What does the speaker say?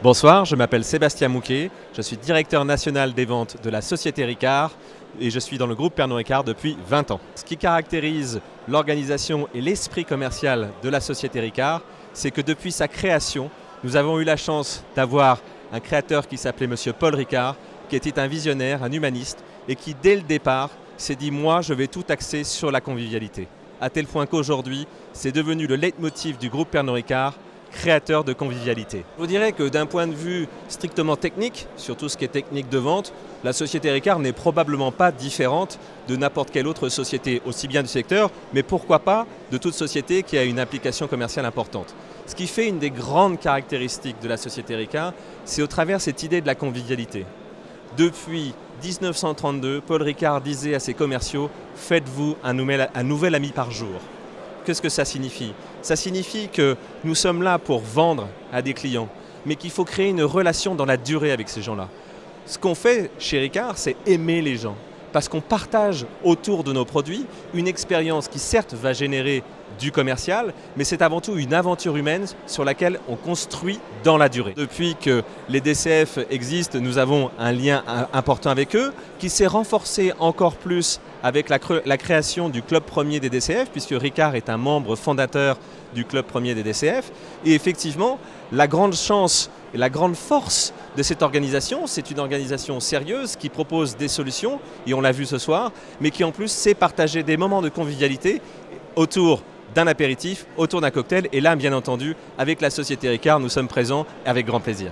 Bonsoir, je m'appelle Sébastien Mouquet, je suis directeur national des ventes de la société Ricard et je suis dans le groupe Pernod Ricard depuis 20 ans. Ce qui caractérise l'organisation et l'esprit commercial de la société Ricard, c'est que depuis sa création, nous avons eu la chance d'avoir un créateur qui s'appelait Monsieur Paul Ricard, qui était un visionnaire, un humaniste et qui dès le départ s'est dit « moi je vais tout axer sur la convivialité ». À tel point qu'aujourd'hui, c'est devenu le leitmotiv du groupe Pernod Ricard, créateur de convivialité. Je vous dirais que d'un point de vue strictement technique, sur tout ce qui est technique de vente, la société Ricard n'est probablement pas différente de n'importe quelle autre société, aussi bien du secteur, mais pourquoi pas de toute société qui a une implication commerciale importante. Ce qui fait une des grandes caractéristiques de la société Ricard, c'est au travers cette idée de la convivialité. Depuis 1932, Paul Ricard disait à ses commerciaux « faites-vous un nouvel ami par jour ». Qu'est-ce que ça signifie? Ça signifie que nous sommes là pour vendre à des clients, mais qu'il faut créer une relation dans la durée avec ces gens-là. Ce qu'on fait chez Ricard, c'est aimer les gens, parce qu'on partage autour de nos produits une expérience qui certes va générer du commercial, mais c'est avant tout une aventure humaine sur laquelle on construit dans la durée. Depuis que les DCF existent, nous avons un lien important avec eux, qui s'est renforcé encore plus avec la création du Club Premier des DCF, puisque Ricard est un membre fondateur du Club Premier des DCF. Et effectivement, la grande chance et la grande force de cette organisation, c'est une organisation sérieuse qui propose des solutions, et on l'a vu ce soir, mais qui en plus sait partager des moments de convivialité autour d'un apéritif, autour d'un cocktail. Et là, bien entendu, avec la société Ricard, nous sommes présents avec grand plaisir.